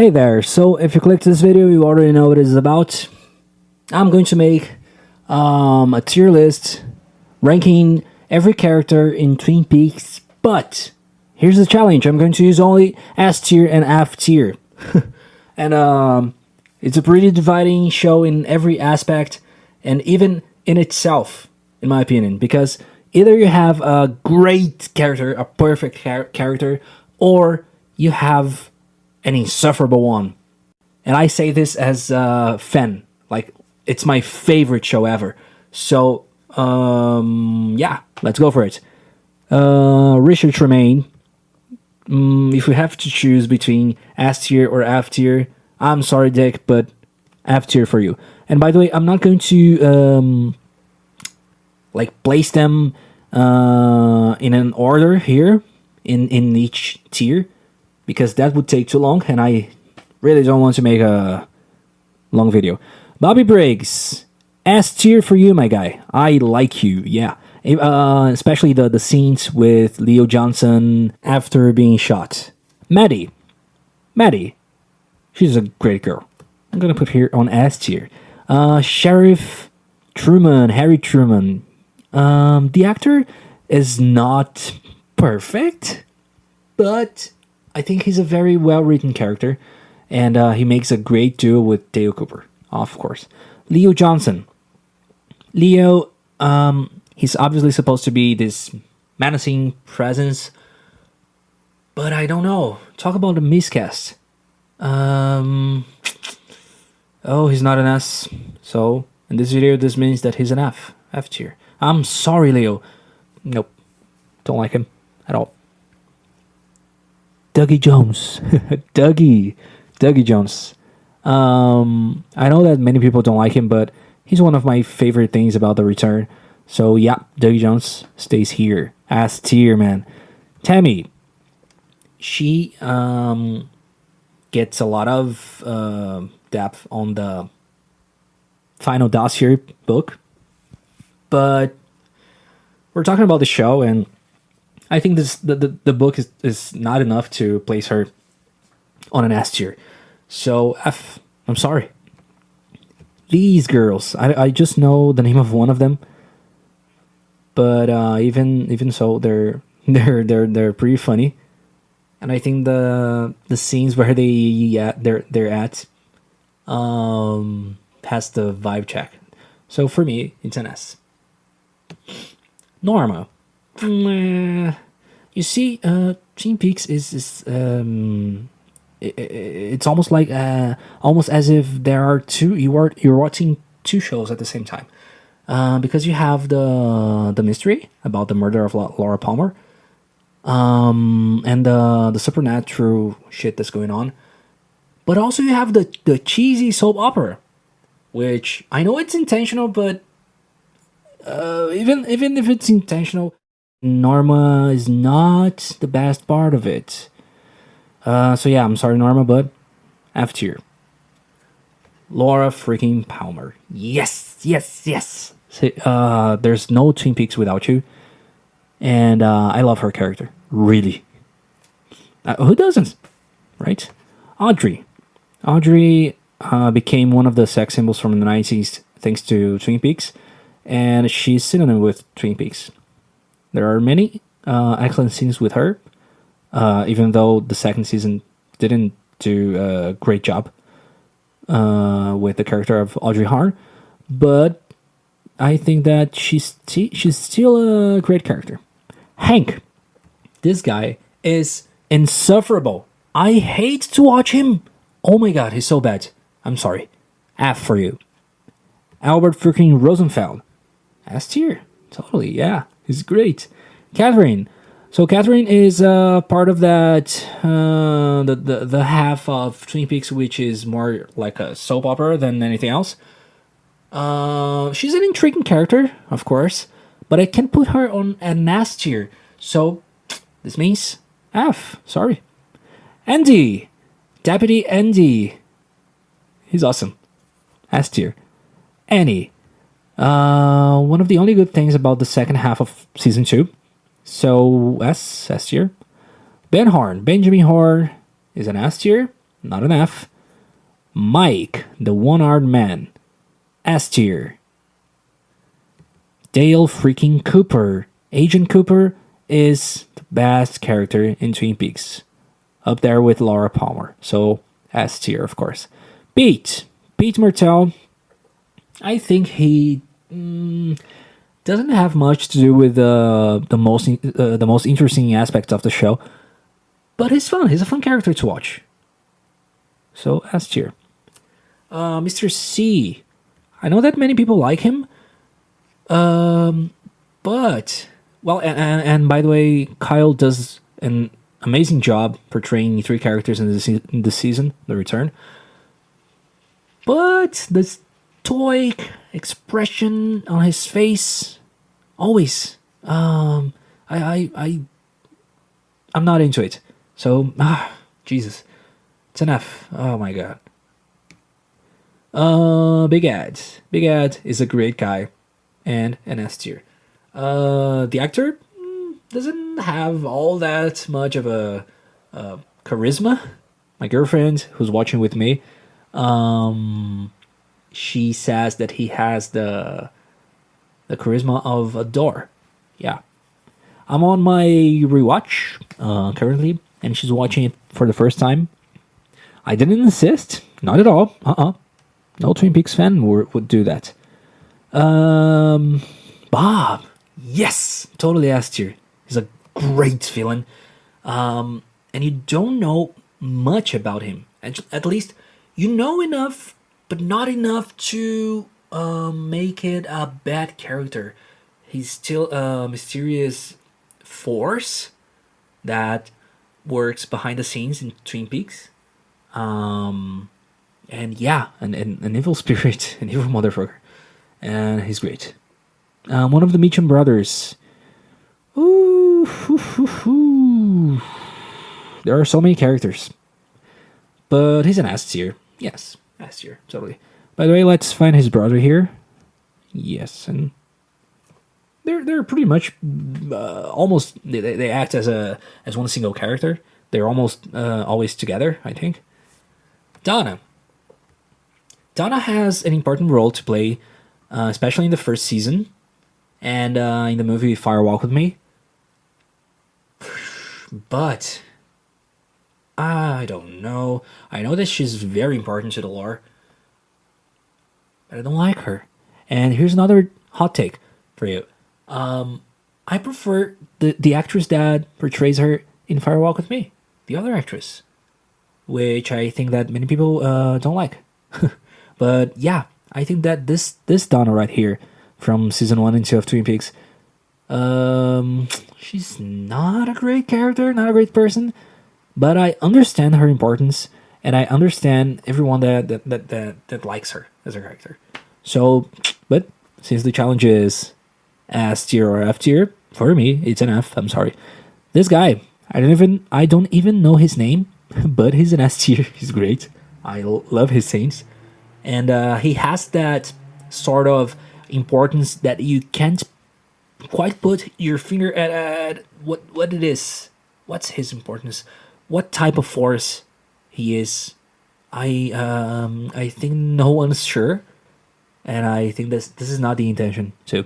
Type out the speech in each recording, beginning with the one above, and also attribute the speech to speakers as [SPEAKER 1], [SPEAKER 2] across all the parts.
[SPEAKER 1] Hey there, so if you clicked this video, you already know what it is about. I'm going to make a tier list ranking every character in Twin Peaks, but here's the challenge. I'm going to use only S tier and F tier. And it's a pretty dividing show in every aspect, and even in itself, in my opinion, because either you have a great character, a perfect character, or you have an insufferable one. And I say this as a fan. Like, it's my favorite show ever. So, yeah, let's go for it. Richard Tremaine. If we have to choose between S tier or F tier, I'm sorry, Dick, but F tier for you. And by the way, I'm not going to place them in an order here in each tier, because that would take too long, and I really don't want to make a long video. Bobby Briggs, S tier for you, my guy. I like you, yeah. Especially the scenes with Leo Johnson after being shot. Maddie, she's a great girl. I'm gonna put her on S tier. Sheriff Truman, Harry Truman. The actor is not perfect, but I think he's a very well-written character, and he makes a great duo with Dale Cooper, of course. Leo Johnson. Leo, he's obviously supposed to be this menacing presence, but I don't know. Talk about the miscast. Oh, he's not an S, so in this video, this means that he's an F tier. I'm sorry, Leo. Nope, don't like him at all. Dougie Jones. Dougie Jones. I know that many people don't like him, but he's one of my favorite things about The Return. So yeah, Dougie Jones stays here. S tier, man. Tammy. She gets a lot of depth on the final dossier book. But we're talking about the show, and I think the book is not enough to place her on an S tier. So F, I'm sorry. These girls, I just know the name of one of them, but even so, they're pretty funny, and I think the scenes where they're at has the vibe check. So for me, it's an S. Norma. You see, Twin Peaks is it's almost like almost as if there are two. You're watching two shows at the same time, because you have the mystery about the murder of Laura Palmer, and the supernatural shit that's going on, but also you have the cheesy soap opera, which I know it's intentional, but even if it's intentional, Norma is not the best part of it. So yeah, I'm sorry, Norma, but F tier. Laura freaking Palmer. Yes. There's no Twin Peaks without you, and I love her character, really. Who doesn't, right? Audrey became one of the sex symbols from the 90s thanks to Twin Peaks, and she's synonym with Twin Peaks. There are many excellent scenes with her, even though the second season didn't do a great job with the character of Audrey Horne, but I think that she's still a great character. Hank, this guy is insufferable. I hate to watch him. Oh my god, he's so bad. I'm sorry. F for you. Albert freaking Rosenfeld. S tier. Totally, yeah. He's great. Catherine. So Catherine is part of that the half of Twin Peaks, which is more like a soap opera than anything else. She's an intriguing character, of course, but I can put her on an S tier. So this means F. Sorry. Andy. Deputy Andy. He's awesome. S tier. Annie. One of the only good things about the second half of season 2. So S tier. Benjamin Horne is an S tier. not an F. Mike, the one-armed man, S tier. Dale freaking Cooper, Agent Cooper, is the best character in Twin Peaks. Up there with Laura Palmer. So, S tier, of course. Pete Martell, I think he doesn't have much to do with the most interesting aspects of the show, but he's fun. He's a fun character to watch. So S tier. Mr. C, I know that many people like him, but well, and by the way, Kyle does an amazing job portraying three characters in the season, The Return. But the stoic expression on his face, always, I'm not into it. So, Jesus, it's an F. Oh my god. Big Ed is a great guy, and an S tier. The actor doesn't have all that much of a charisma. My girlfriend, who's watching with me, she says that he has the charisma of a door. Yeah, I'm on my rewatch currently, and she's watching it for the first time. I didn't insist, not at all. No Twin Peaks fan would do that. Bob, yes, totally S tier. He's a great villain, and you don't know much about him. At least you know enough, but not enough to make it a bad character. He's still a mysterious force that works behind the scenes in Twin Peaks. And yeah, an evil spirit, an evil motherfucker. And he's great. One of the Meacham brothers. Ooh, there are so many characters. But he's an S tier. Yes, S tier, totally. By the way, let's find his brother here. Yes, and they're pretty much almost they act as one single character. They're almost always together, I think. Donna has an important role to play, especially in the first season, and in the movie Fire Walk with Me. But I don't know. I know that she's very important to the lore, but I don't like her. And here's another hot take for you. I prefer the actress that portrays her in Fire Walk with Me, the other actress, which I think that many people don't like. But yeah, I think that this Donna right here from season 1 and 2 of Twin Peaks, she's not a great character, not a great person, but I understand her importance, and I understand everyone that likes her as a character. So, but since the challenge is S tier or F tier, for me it's an F. I'm sorry. This guy, I don't even know his name, but he's an S tier. He's great. I love his scenes, and he has that sort of importance that you can't quite put your finger at what it is. What's his importance? What type of force he is? I think no one's sure, and I think this is not the intention too.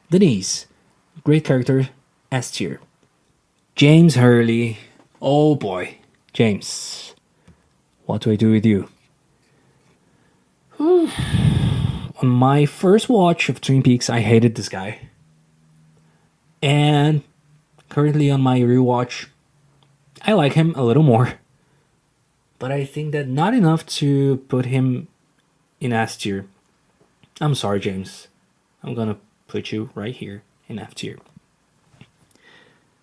[SPEAKER 1] Denise, great character, S tier. James Hurley, oh boy, James, what do I do with you? On my first watch of Twin Peaks, I hated this guy. And currently on my rewatch, I like him a little more. But I think that not enough to put him in S tier. I'm sorry, James. I'm gonna put you right here in F tier.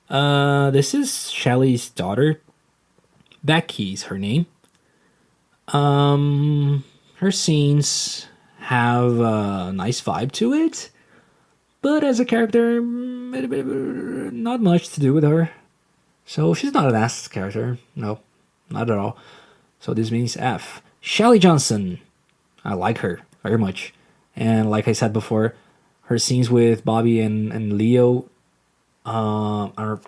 [SPEAKER 1] This is Shelley's daughter. Becky's her name. Her scenes have a nice vibe to it, but as a character, not much to do with her. So she's not an S character. No, not at all. So this means F. Shelley Johnson. I like her very much. And like I said before, her scenes with Bobby and Leo are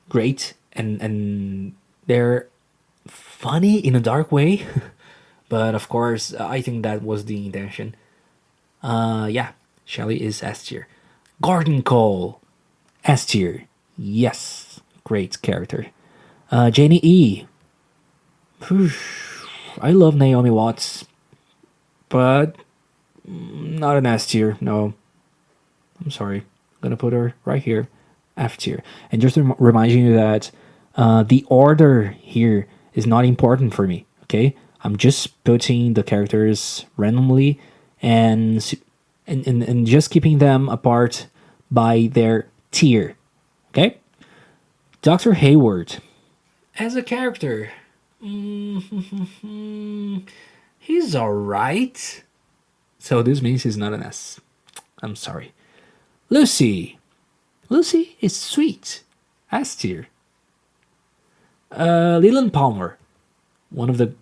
[SPEAKER 1] great. And they're funny in a dark way. But of course, I think that was the intention. Yeah, Shelly is S tier. Gordon Cole, S tier. Yes, great character. Janie E. I love Naomi Watts, but not an S tier. No, I'm sorry. I'm gonna put her right here, F tier. And just to remind you that the order here is not important for me. Okay, I'm just putting the characters randomly and and just keeping them apart by their tier. Okay, Doctor Hayward as a character. He's alright. So this means he's not an S. I'm sorry. Lucy. Lucy is sweet. S tier. Leland Palmer. One of the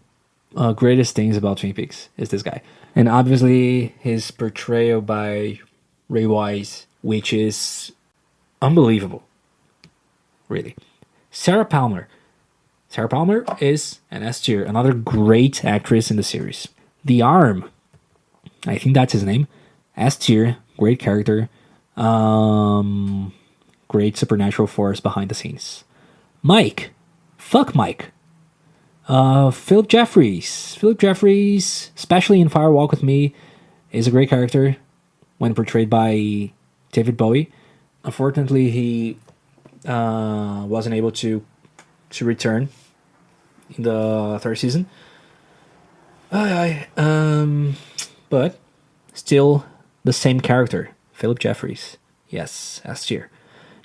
[SPEAKER 1] greatest things about Twin Peaks is this guy. And obviously his portrayal by Ray Wise, which is unbelievable. Really. Sarah Palmer. Sarah Palmer is an S tier, another great actress in the series. The Arm, I think that's his name. S tier, great character. Great supernatural force behind the scenes. Mike, fuck Mike. Philip Jeffries. Philip Jeffries, especially in Fire Walk with Me, is a great character when portrayed by David Bowie. Unfortunately, he wasn't able to return in the third season. But still the same character, Philip Jeffries. Yes, S tier.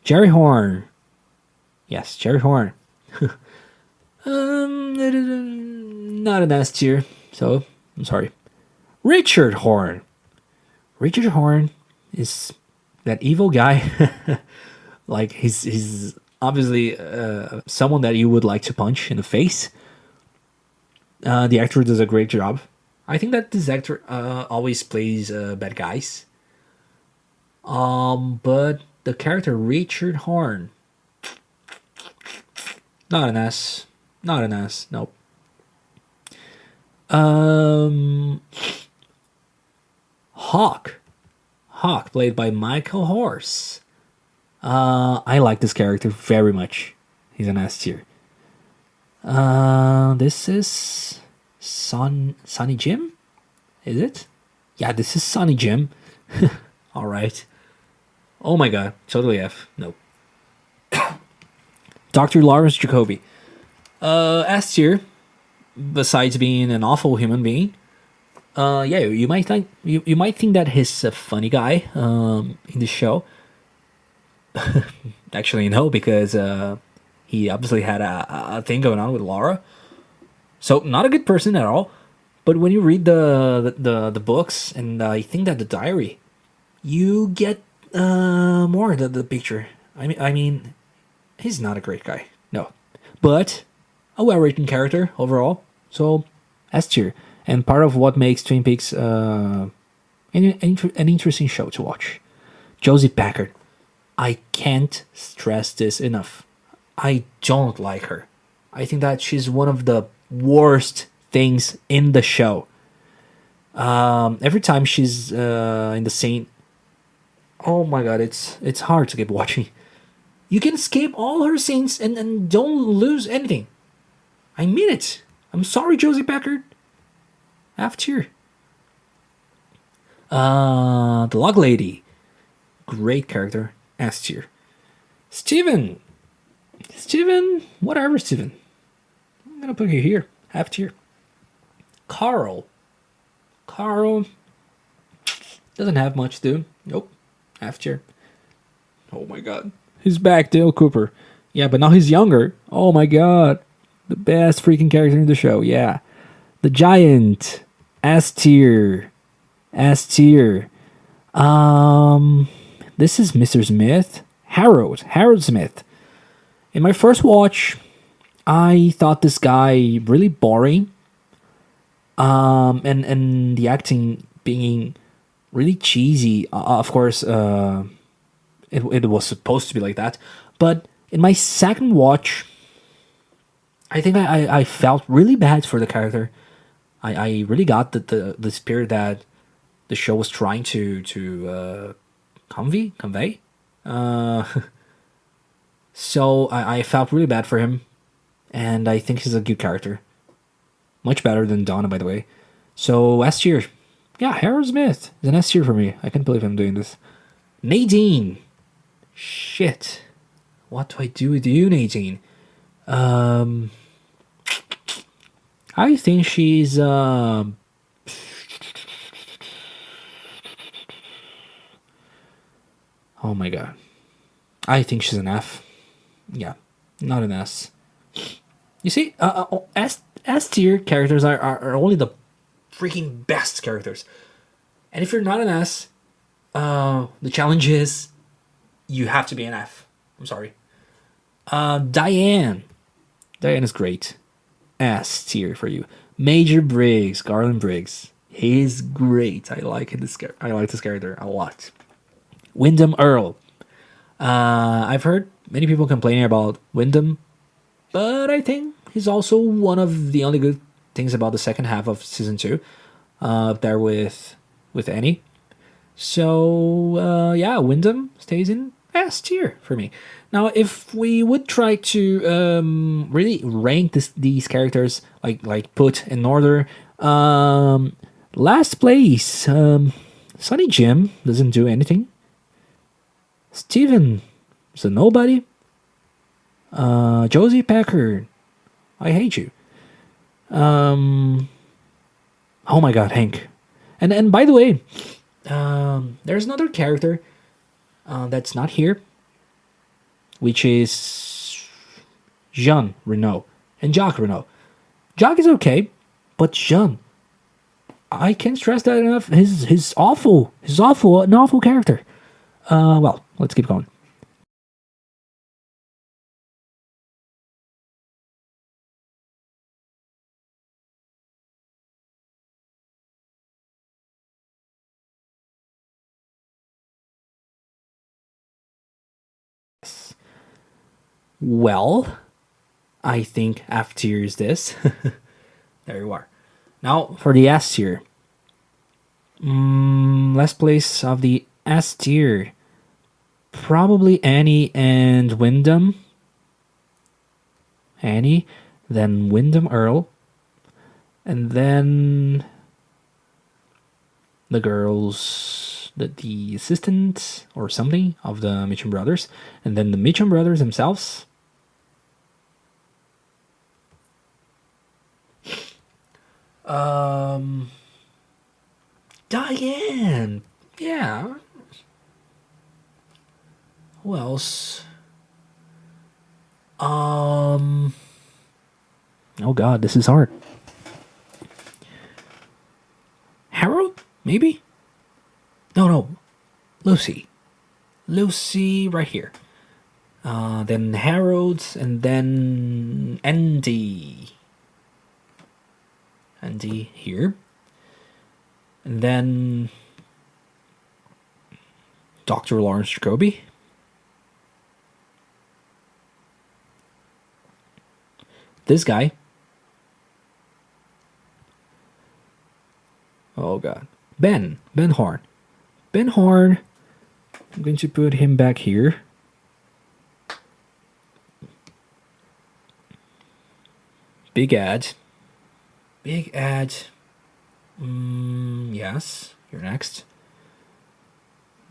[SPEAKER 1] Jerry Horn. Yes, Jerry Horn. Not an S tier, so I'm sorry. Richard Horn. Richard Horn is that evil guy. Like he's obviously someone that you would like to punch in the face. The actor does a great job. I think that this actor always plays bad guys. But the character Richard Horn, not an S. Not an S. Nope. Hawk. Hawk, played by Michael Horse. I like this character very much. He's an S tier. This is Sonny Jim? Is it? Yeah, this is Sonny Jim. Alright. Oh my god, totally F. Nope. Dr. Lawrence Jacoby. S tier, besides being an awful human being. Yeah, you might think that he's a funny guy in the show. Actually, no, because he obviously had a thing going on with Laura. So not a good person at all. But when you read the books and I think that the diary, you get more the picture. I mean, he's not a great guy, no, but a well-written character overall. So S tier, and part of what makes Twin Peaks an interesting show to watch. Josie Packard. I can't stress this enough. I don't like her. I think that she's one of the worst things in the show. Every time she's in the scene, oh my god, it's hard to keep watching. You can skip all her scenes and don't lose anything. I mean it. I'm sorry, Josie Packard. F tier. The Log Lady. Great character. S tier. Steven, whatever, Steven. I'm gonna put you here. F tier. Carl doesn't have much, dude. Nope. F tier. Oh my god. He's back, Dale Cooper. Yeah, but now he's younger. Oh my god. The best freaking character in the show. Yeah. The Giant. S tier. S tier. This is Mr. Smith. Harold Smith. In my first watch, I thought this guy really boring. And the acting being really cheesy. Of course, it was supposed to be like that. But in my second watch, I think I felt really bad for the character. I really got the spirit that the show was trying to convey. Uh, so I felt really bad for him, and I think he's a good character, much better than Donna, by the way. So S tier, yeah, Harold Smith is an S tier for me. I can't believe I'm doing this. Nadine, shit, what do I do with you, Nadine? Um, I think she's oh my god. I think she's an F. Yeah, not an S. You see, S tier characters are only the freaking best characters. And if you're not an S, the challenge is you have to be an F. I'm sorry. Diane. Diane is great. S tier for you. Major Briggs, Garland Briggs. He's great. I like this character a lot. Wyndham Earl. I've heard many people complaining about Wyndham, but I think he's also one of the only good things about the second half of season 2. Up there with Annie. So yeah, Wyndham stays in S tier for me. Now, if we would try to really rank these characters, like put in order, last place, Sonny Jim doesn't do anything. Steven is a nobody. Josie Packard, I hate you. Oh my god, Hank. And by the way, there's another character that's not here, which is Jean Renault and Jacques Renault. Jacques is okay, but Jean, I can't stress that enough. He's awful. He's awful. An awful character. Well, let's keep going. Well, I think F tier is this. There you are. Now for the S tier. Last place of the S tier. Probably Annie and Wyndham. Annie, then Wyndham Earl, and then the girls, the assistant or something of the Mitchum brothers, and then the Mitchum brothers themselves. Diane, yeah. Who else? Oh god, this is hard. Harold, maybe? No. Lucy. Lucy right here. Then Harold, and then Andy. Andy here. And then Dr. Lawrence Jacoby. This guy. Oh god. Ben Horn. Ben Horn. I'm going to put him back here. Big ad. Yes, you're next.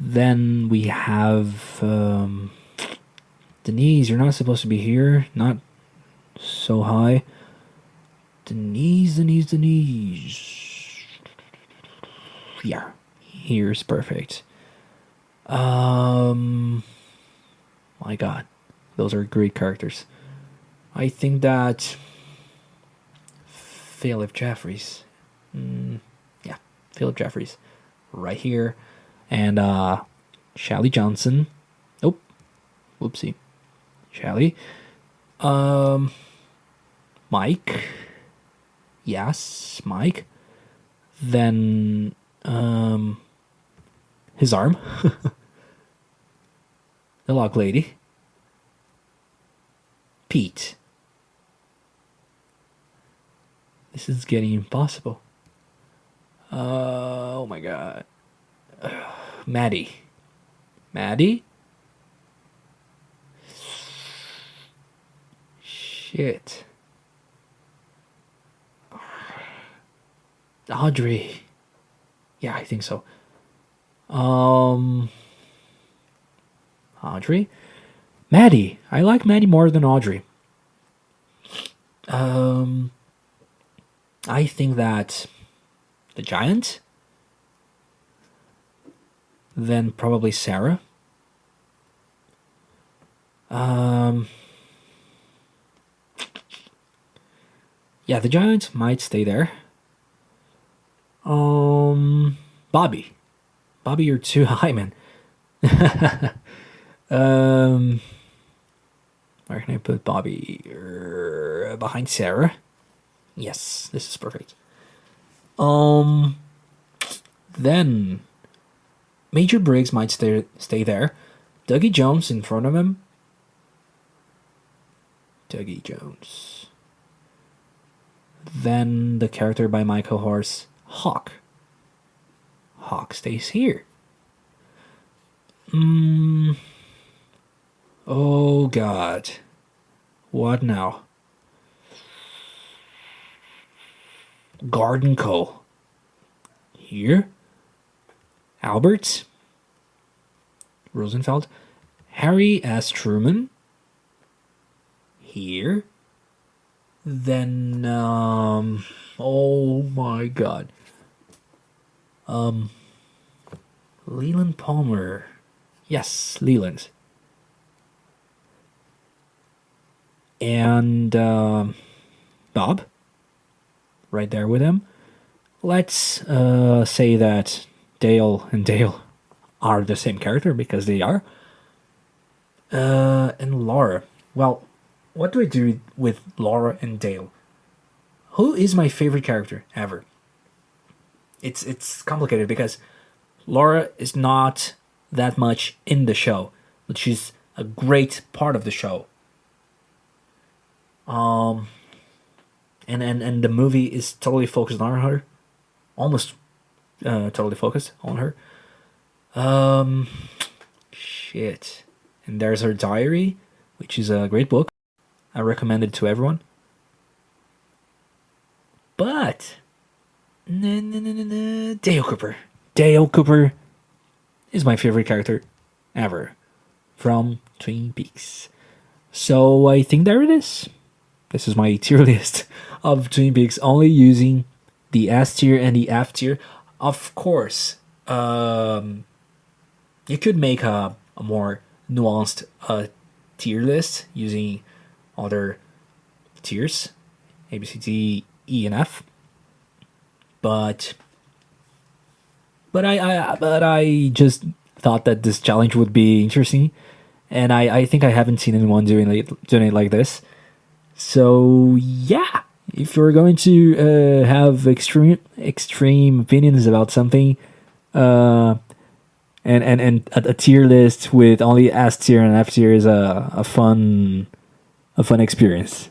[SPEAKER 1] Then we have Denise. You're not supposed to be here. Not so high. Denise. Yeah, here's perfect. My god, those are great characters. I think that Philip Jeffries. Yeah, Philip Jeffries. Right here. And Shally Johnson. Oh, whoopsie. Shally. Mike. Yes, Mike. Then his arm. The Lock Lady. Pete. This is getting impossible. Oh my god. Maddie. Maddie? Shit. Audrey. Yeah, I think so. Audrey? Maddie. I like Maddie more than Audrey. I think that the Giant, then probably Sarah. Yeah, the Giant might stay there. Bobby. Bobby, you're too high, man. Where can I put Bobby? Behind Sarah. Yes, this is perfect. Then Major Briggs might stay there. Dougie Jones in front of him. Dougie Jones. Then the character by Michael Horse, Hawk. Hawk stays here. Oh god. What now? Garden Cole. Here. Albert. Rosenfeld. Harry S. Truman. Here. Then, oh my god. Leland Palmer. Yes, Leland. And, Bob. Right there with him. Let's, say that Dale and Dale are the same character, because they are. And Laura. Well, what do I do with Laura and Dale? Who is my favorite character ever? It's complicated because Laura is not that much in the show, but she's a great part of the show. And the movie is totally focused on her, almost totally focused on her. Shit. And there's her diary, which is a great book. I recommend it to everyone. But Dale Cooper. Dale Cooper is my favorite character ever from Twin Peaks. So I think there it is. This is my tier list of Twin Peaks, only using the S tier and the F tier. Of course, you could make a more nuanced tier list using other tiers, A, B, C, D, E, and F. But I just thought that this challenge would be interesting, and I think I haven't seen anyone doing it like this. So yeah, if you're going to have extreme opinions about something, and a tier list with only S tier and F tier is a fun experience.